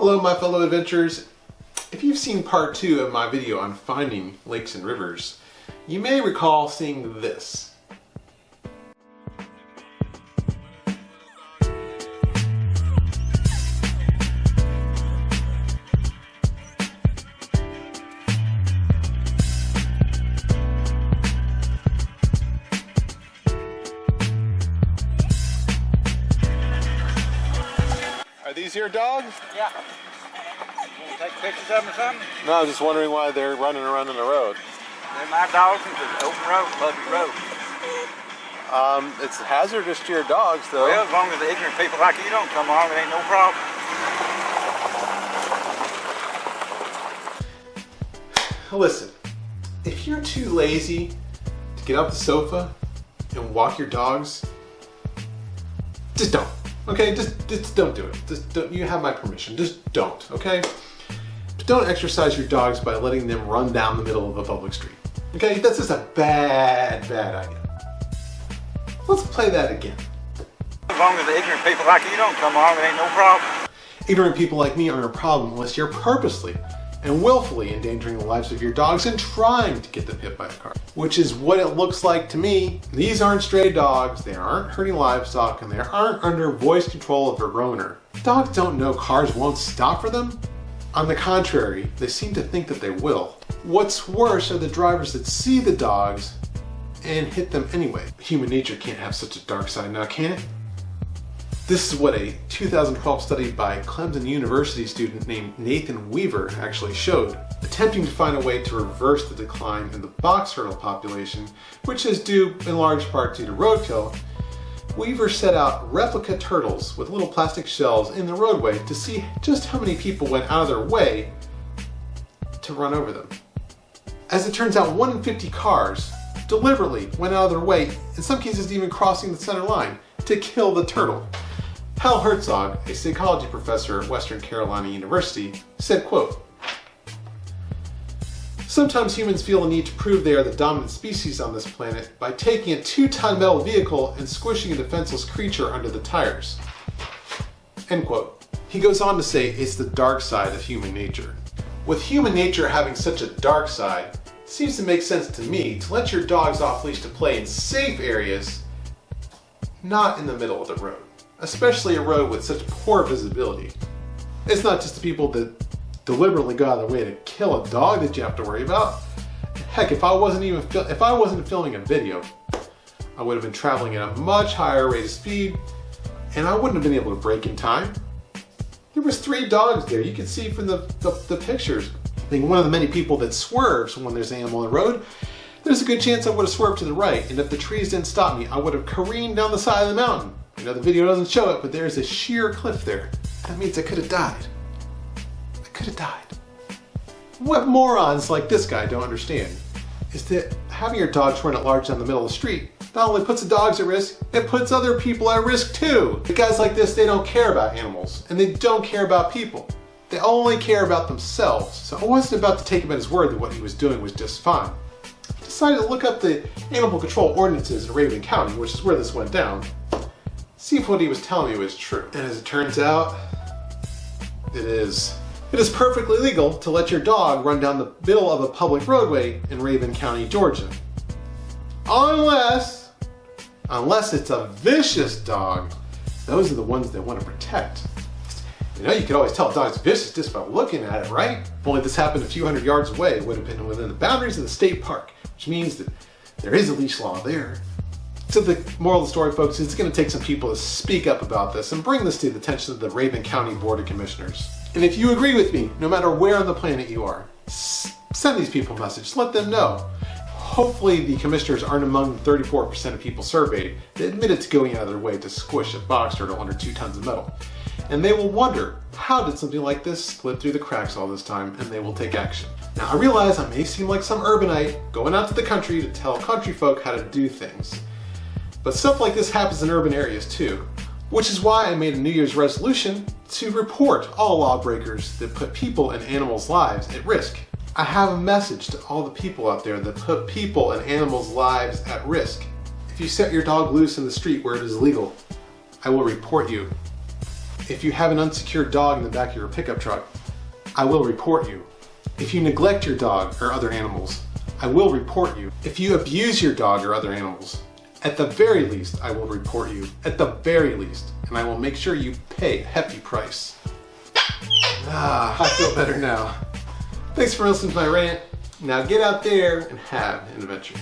Hello my fellow adventurers. If you've seen part 2 of my video on finding lakes and rivers, you may recall seeing this. Are these your dogs? Yeah. You want to take pictures of them or something? No, I was just wondering why they're running around on the road. They're my dogs. It's an open road, public road. It's hazardous to your dogs though. Well, as long as the ignorant people like you don't come along, it ain't no problem. Listen, if you're too lazy to get off the sofa and walk your dogs, just don't. Okay, just don't do it. Just don't. You have my permission. Just don't. Okay. But don't exercise your dogs by letting them run down the middle of a public street. Okay, that's just a bad idea. Let's play that again. As long as the ignorant people like you don't come along, it ain't no problem. Ignorant people like me aren't a problem unless you're purposely and willfully endangering the lives of your dogs and trying to get them hit by a car. Which is what it looks like to me. These aren't stray dogs, they aren't hurting livestock, and they aren't under voice control of their owner. Dogs don't know cars won't stop for them. On the contrary, they seem to think that they will. What's worse are the drivers that see the dogs and hit them anyway. Human nature can't have such a dark side now, can it? This is what a 2012 study by Clemson University student named Nathan Weaver actually showed. Attempting to find a way to reverse the decline in the box turtle population, which is due in large part due to roadkill, Weaver set out replica turtles with little plastic shells in the roadway to see just how many people went out of their way to run over them. As it turns out, 1 in 50 cars deliberately went out of their way, in some cases even crossing the center line, to kill the turtle. Hal Herzog, a psychology professor at Western Carolina University, said, quote, "Sometimes humans feel a need to prove they are the dominant species on this planet by taking a 2-ton metal vehicle and squishing a defenseless creature under the tires." End quote. He goes on to say it's the dark side of human nature. With human nature having such a dark side, it seems to make sense to me to let your dogs off leash to play in safe areas, not in the middle of the road. Especially a road with such poor visibility. It's not just the people that deliberately go out of their way to kill a dog that you have to worry about. Heck, if I wasn't filming a video, I would have been traveling at a much higher rate of speed, and I wouldn't have been able to brake in time. There was 3 dogs there. You can see from the pictures. Being one of the many people that swerves when there's an animal on the road, there's a good chance I would have swerved to the right, and if the trees didn't stop me, I would have careened down the side of the mountain. You know, the video doesn't show it, but there's a sheer cliff there. That means I could have died. I could have died. What morons like this guy don't understand is that having your dogs run at large down the middle of the street not only puts the dogs at risk, it puts other people at risk too. The guys like this, they don't care about animals, and they don't care about people. They only care about themselves. So I wasn't about to take him at his word that what he was doing was just fine. I decided to look up the animal control ordinances in Raven County, which is where this went down. See if what he was telling me was true. And as it turns out, it is. It is perfectly legal to let your dog run down the middle of a public roadway in Raven County, Georgia. Unless it's a vicious dog. Those are the ones they want to protect. You know, you could always tell a dog's vicious just by looking at it, right? If only this happened a few hundred yards away, it would have been within the boundaries of the state park, which means that there is a leash law there. So the moral of the story, folks, is it's going to take some people to speak up about this and bring this to the attention of the Raven County Board of Commissioners. And if you agree with me, no matter where on the planet you are, send these people a message, let them know. Hopefully the commissioners aren't among the 34% of people surveyed that admitted to going out of their way to squish a box turtle under 2 tons of metal. And they will wonder, how did something like this slip through the cracks all this time, and they will take action. Now I realize I may seem like some urbanite going out to the country to tell country folk how to do things. But stuff like this happens in urban areas too, which is why I made a New Year's resolution to report all lawbreakers that put people and animals' lives at risk. I have a message to all the people out there that put people and animals' lives at risk. If you set your dog loose in the street where it is legal, I will report you If you have an unsecured dog in the back of your pickup truck, I will report you. If you neglect your dog or other animals, I will report you. If you abuse your dog or other animals, at the very least, I will report you. At the very least. And I will make sure you pay a hefty price. I feel better now. Thanks for listening to my rant. Now get out there and have an adventure.